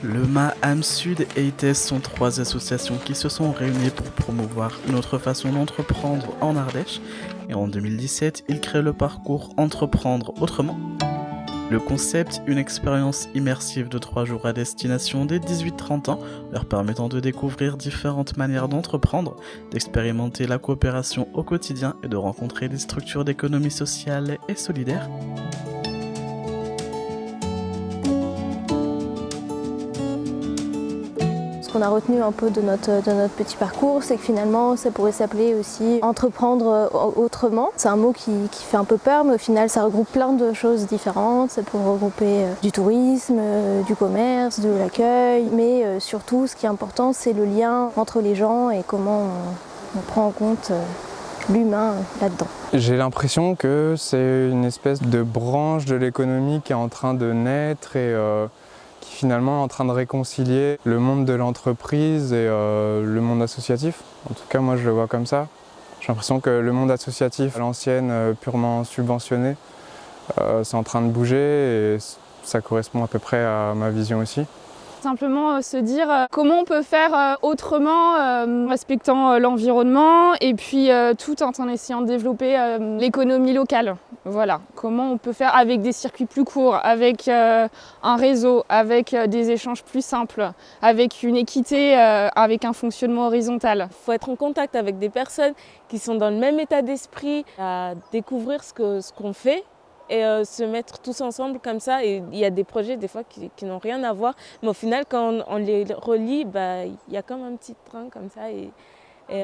Le MA, AM Sud et ITES sont trois associations qui se sont réunies pour promouvoir une autre façon d'entreprendre en Ardèche. Et en 2017, ils créent le parcours Entreprendre Autrement. Le concept, une expérience immersive de 3 jours à destination des 18-30 ans, leur permettant de découvrir différentes manières d'entreprendre, d'expérimenter la coopération au quotidien et de rencontrer des structures d'économie sociale et solidaire. Ce qu'on a retenu un peu de notre petit parcours, c'est que finalement ça pourrait s'appeler aussi entreprendre autrement. C'est un mot qui fait un peu peur, mais au final ça regroupe plein de choses différentes. Ça peut regrouper du tourisme, du commerce, de l'accueil, mais surtout ce qui est important c'est le lien entre les gens et comment on prend en compte l'humain là-dedans. J'ai l'impression que c'est une espèce de branche de l'économie qui est en train de naître et qui finalement est en train de réconcilier le monde de l'entreprise et le monde associatif. En tout cas, moi je le vois comme ça. J'ai l'impression que le monde associatif, à l'ancienne, purement subventionné, c'est en train de bouger et ça correspond à peu près à ma vision aussi. Simplement se dire comment on peut faire autrement, respectant l'environnement et puis tout en essayant de développer l'économie locale. Voilà, comment on peut faire avec des circuits plus courts, avec un réseau, avec des échanges plus simples, avec une équité, avec un fonctionnement horizontal. Il faut être en contact avec des personnes qui sont dans le même état d'esprit, à découvrir ce qu'on fait. Et se mettre tous ensemble comme ça. Et il y a des projets des fois qui n'ont rien à voir, mais au final quand on les relie, il y a comme un petit train comme ça et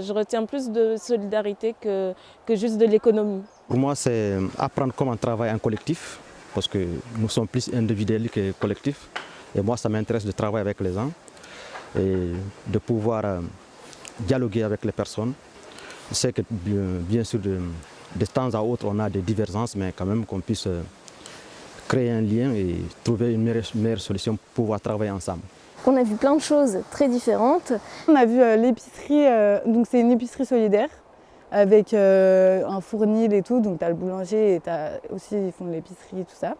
je retiens plus de solidarité que juste de l'économie. Pour moi, c'est apprendre comment travailler en collectif, parce que nous sommes plus individuels que collectifs. Et moi, ça m'intéresse de travailler avec les gens et de pouvoir dialoguer avec les personnes. Je sais que bien sûr, de temps à autre, on a des divergences, mais quand même qu'on puisse créer un lien et trouver une meilleure solution pour pouvoir travailler ensemble. On a vu plein de choses très différentes. On a vu l'épicerie, donc c'est une épicerie solidaire avec un fournil et tout, donc tu as le boulanger et aussi ils font de l'épicerie et tout ça.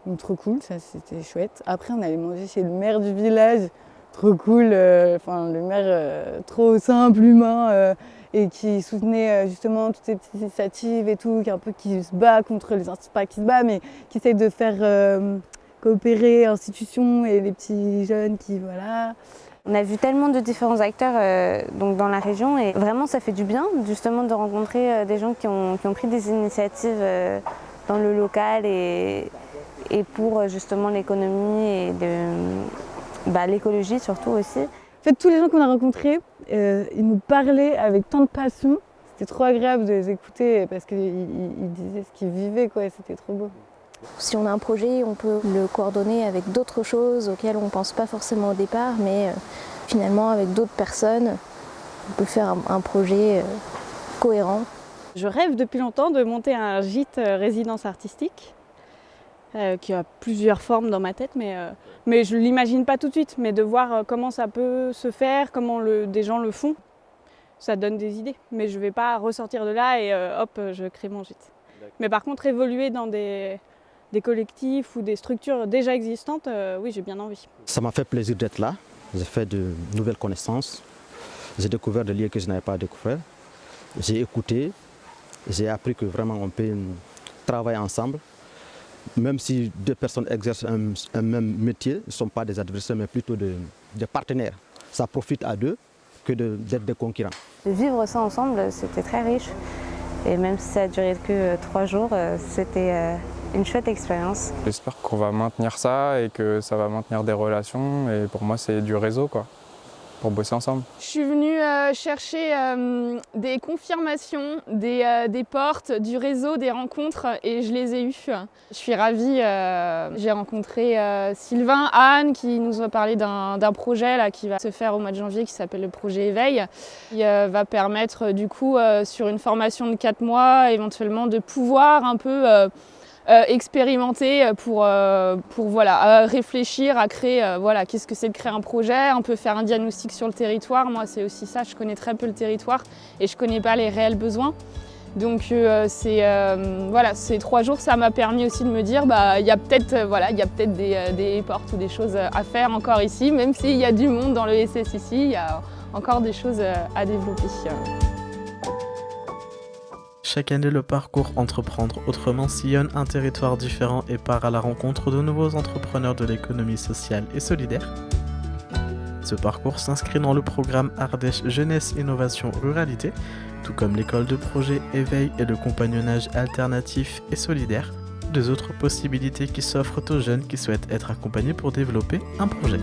Donc trop cool, ça c'était chouette. Après on allait manger chez le maire du village, trop cool, le maire trop simple, humain. Et qui soutenait justement toutes ces petites initiatives et tout, qui se bat contre les pas qui se bat, mais qui essaye de faire coopérer institutions et les petits jeunes qui voilà. On a vu tellement de différents acteurs donc dans la région et vraiment ça fait du bien justement de rencontrer des gens qui ont pris des initiatives dans le local et pour justement l'économie et l'écologie surtout aussi. En fait, tous les gens qu'on a rencontrés, ils nous parlaient avec tant de passion. C'était trop agréable de les écouter parce qu'ils disaient ce qu'ils vivaient, quoi, et c'était trop beau. Si on a un projet, on peut le coordonner avec d'autres choses auxquelles on ne pense pas forcément au départ, mais finalement avec d'autres personnes, on peut faire un projet cohérent. Je rêve depuis longtemps de monter un gîte résidence artistique. Qui a plusieurs formes dans ma tête, mais je ne l'imagine pas tout de suite. Mais de voir comment ça peut se faire, comment des gens le font, ça donne des idées. Mais je ne vais pas ressortir de là et hop, je crée mon gîte. Mais par contre, évoluer dans des collectifs ou des structures déjà existantes, oui, j'ai bien envie. Ça m'a fait plaisir d'être là. J'ai fait de nouvelles connaissances. J'ai découvert des lieux que je n'avais pas découverts. J'ai écouté. J'ai appris que vraiment on peut travailler ensemble. Même si deux personnes exercent un même métier, ils ne sont pas des adversaires, mais plutôt des partenaires. Ça profite à deux que d'être des concurrents. De vivre ça ensemble, c'était très riche. Et même si ça a duré que 3 jours, c'était une chouette expérience. J'espère qu'on va maintenir ça et que ça va maintenir des relations. Et pour moi, c'est du réseau, quoi, pour bosser ensemble. Je suis venue chercher des confirmations, des portes, du réseau, des rencontres et je les ai eues. Je suis ravie, j'ai rencontré Sylvain, Anne qui nous a parlé d'un projet là, qui va se faire au mois de janvier qui s'appelle le projet Éveil. Qui va permettre du coup sur une formation de 4 mois éventuellement de pouvoir un peu expérimenter pour réfléchir à créer, qu'est-ce que c'est de créer un projet, on peut faire un diagnostic sur le territoire. Moi c'est aussi ça, je connais très peu le territoire et je connais pas les réels besoins. Donc ces 3 jours, ça m'a permis aussi de me dire il y a peut-être des portes ou des choses à faire encore ici, même s'il y a du monde dans le SS ici, il y a encore des choses à développer. Chaque année, le parcours Entreprendre Autrement sillonne un territoire différent et part à la rencontre de nouveaux entrepreneurs de l'économie sociale et solidaire. Ce parcours s'inscrit dans le programme Ardèche Jeunesse Innovation Ruralité, tout comme l'école de projet Éveil et le compagnonnage alternatif et solidaire, 2 autres possibilités qui s'offrent aux jeunes qui souhaitent être accompagnés pour développer un projet.